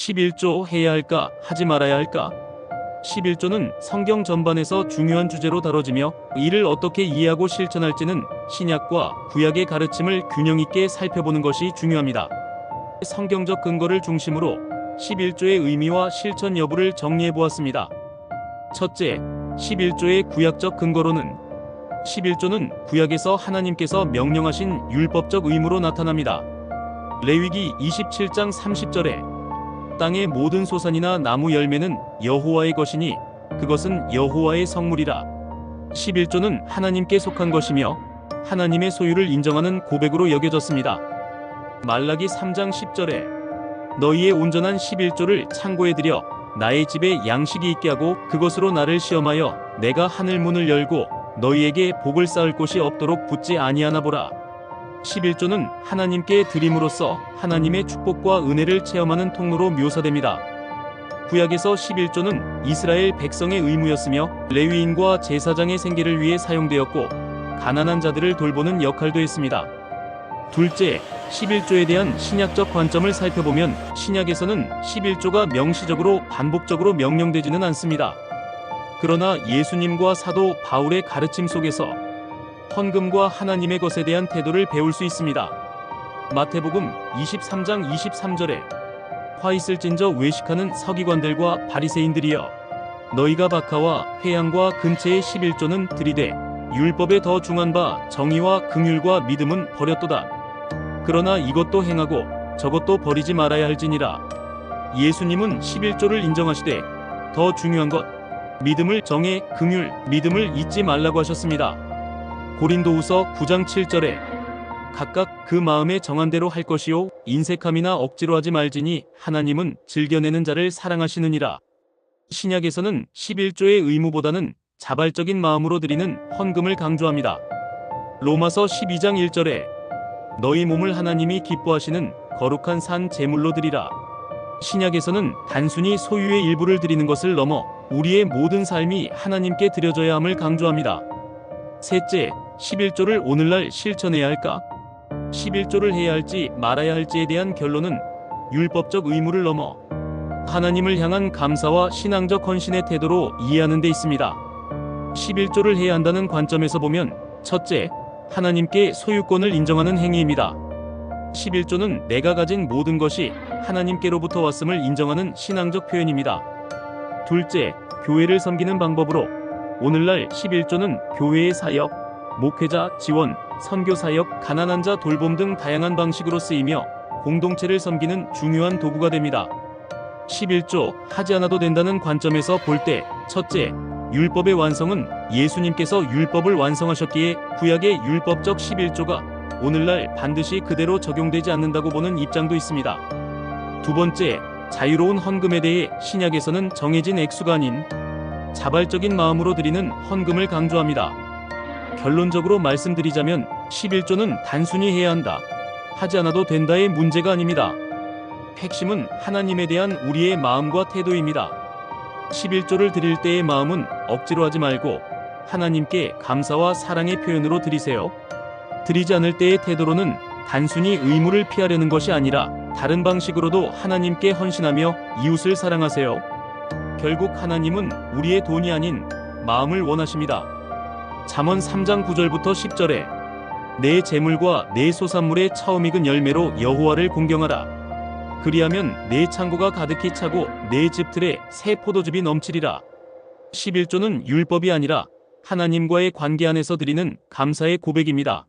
11조 해야 할까, 하지 말아야 할까? 11조는 성경 전반에서 중요한 주제로 다뤄지며 이를 어떻게 이해하고 실천할지는 신약과 구약의 가르침을 균형 있게 살펴보는 것이 중요합니다. 성경적 근거를 중심으로 11조의 의미와 실천 여부를 정리해 보았습니다. 첫째, 11조의 구약적 근거로는 11조는 구약에서 하나님께서 명령하신 율법적 의무로 나타납니다. 레위기 27장 30절에 땅의 모든 소산이나 나무 열매는 여호와의 것이니 그것은 여호와의 성물이라. 11조는 하나님께 속한 것이며 하나님의 소유를 인정하는 고백으로 여겨졌습니다. 말라기 3장 10절에 너희의 온전한 11조를 창고에 들여 나의 집에 양식이 있게 하고 그것으로 나를 시험하여 내가 하늘 문을 열고 너희에게 복을 쌓을 곳이 없도록 붙지 아니하나 보라. 11조는 하나님께 드림으로써 하나님의 축복과 은혜를 체험하는 통로로 묘사됩니다. 구약에서 11조는 이스라엘 백성의 의무였으며 레위인과 제사장의 생계를 위해 사용되었고 가난한 자들을 돌보는 역할도 했습니다. 둘째, 11조에 대한 신약적 관점을 살펴보면 신약에서는 11조가 명시적으로 반복적으로 명령되지는 않습니다. 그러나 예수님과 사도 바울의 가르침 속에서 헌금과 하나님의 것에 대한 태도를 배울 수 있습니다. 마태복음 23장 23절에 화 있을진저 외식하는 서기관들과 바리새인들이여 너희가 박하와 회양과 근처의 11조는 들이되 율법에 더 중한 바 정의와 긍휼과 믿음은 버렸도다. 그러나 이것도 행하고 저것도 버리지 말아야 할지니라. 예수님은 11조를 인정하시되 더 중요한 것 믿음을 정의 긍휼 믿음을 잊지 말라고 하셨습니다. 고린도후서 9장 7절에 각각 그 마음에 정한 대로 할 것이요 인색함이나 억지로 하지 말지니 하나님은 즐겨내는 자를 사랑하시느니라. 신약에서는 11조의 의무보다는 자발적인 마음으로 드리는 헌금을 강조합니다. 로마서 12장 1절에 너희 몸을 하나님이 기뻐하시는 거룩한 산 제물로 드리라. 신약에서는 단순히 소유의 일부를 드리는 것을 넘어 우리의 모든 삶이 하나님께 드려져야 함을 강조합니다. 셋째, 11조를 오늘날 실천해야 할까? 11조를 해야 할지 말아야 할지에 대한 결론은 율법적 의무를 넘어 하나님을 향한 감사와 신앙적 헌신의 태도로 이해하는 데 있습니다. 11조를 해야 한다는 관점에서 보면 첫째, 하나님께 소유권을 인정하는 행위입니다. 11조는 내가 가진 모든 것이 하나님께로부터 왔음을 인정하는 신앙적 표현입니다. 둘째, 교회를 섬기는 방법으로 오늘날 11조는 교회의 사역, 목회자 지원, 선교 사역, 가난한 자 돌봄 등 다양한 방식으로 쓰이며 공동체를 섬기는 중요한 도구가 됩니다. 11조 하지 않아도 된다는 관점에서 볼 때 첫째, 율법의 완성은 예수님께서 율법을 완성하셨기에 구약의 율법적 11조가 오늘날 반드시 그대로 적용되지 않는다고 보는 입장도 있습니다. 두 번째, 자유로운 헌금에 대해 신약에서는 정해진 액수가 아닌 자발적인 마음으로 드리는 헌금을 강조합니다. 결론적으로 말씀드리자면 11조는 단순히 해야 한다, 하지 않아도 된다의 문제가 아닙니다. 핵심은 하나님에 대한 우리의 마음과 태도입니다. 11조를 드릴 때의 마음은 억지로 하지 말고 하나님께 감사와 사랑의 표현으로 드리세요. 드리지 않을 때의 태도로는 단순히 의무를 피하려는 것이 아니라 다른 방식으로도 하나님께 헌신하며 이웃을 사랑하세요. 결국 하나님은 우리의 돈이 아닌 마음을 원하십니다. 잠언 3장 9절부터 10절에 내 재물과 내 소산물의 처음 익은 열매로 여호와를 공경하라. 그리하면 내 창고가 가득히 차고 내 집틀에 새 포도즙이 넘치리라. 11조는 율법이 아니라 하나님과의 관계 안에서 드리는 감사의 고백입니다.